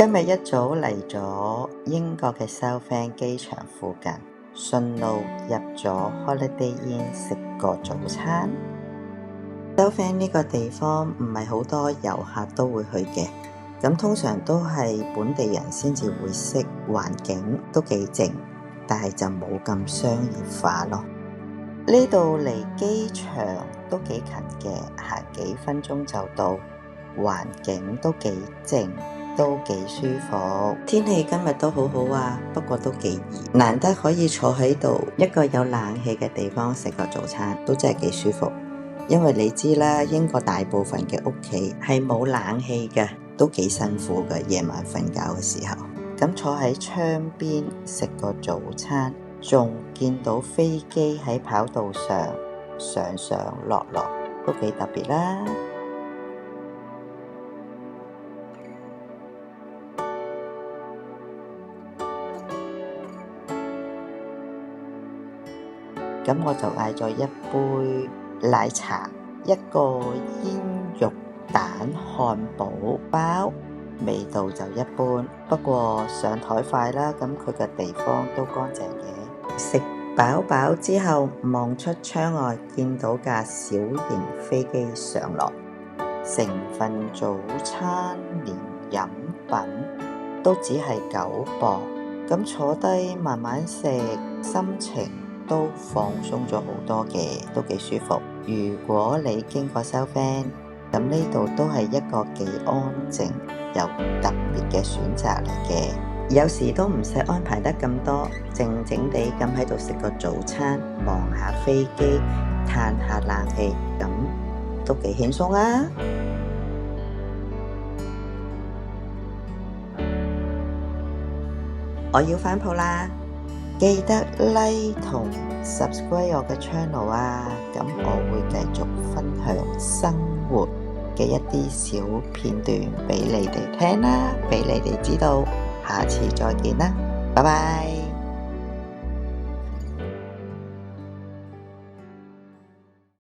今日一早嚟咗英國嘅 Southend 機場附近，順路入咗 Holiday Inn 食個早餐。Southend 呢個地方唔係好多遊客都會去嘅，咁通常都係本地人先至會識，環境都幾靜，但係就冇咁商業化咯。呢度離機場都幾近嘅，行幾分鐘就到，環境都幾靜，都幾舒服。天氣今日都好好啊，不過都幾熱，難得可以坐喺度一個有冷氣嘅地方食個早餐，都真係幾舒服。因為你知啦，英國大部分嘅屋企係冇冷氣嘅，都幾辛苦嘅，夜晚瞓覺嘅時候。咁坐喺窗邊食個早餐，仲見到飛機喺跑道上上上落落，都幾特別啦。咁我就嗌咗一杯奶茶，一個煙肉蛋漢堡包，味道就一般，不過上台快啦，咁佢嘅地方都乾淨嘅。食飽飽之後，望出窗外見到架小型飛機上落，成份早餐連飲品都只係9磅，咁坐低慢慢食，心情都放鬆咗好多嘅，都幾舒服。如果你經過 Southend， 咁呢度都係一個幾安靜又特別嘅選擇嚟嘅。有時都唔使安排得咁多，靜靜地咁喺度食個早餐，望下飛機，嘆下冷氣，咁都幾輕鬆啊！我要返鋪啦，記得 like 同 subscribe 我嘅 channel 啊，咁我會繼續分享生活嘅一啲小片段俾你哋聽啦，俾你哋知道。下次再見啦，拜拜。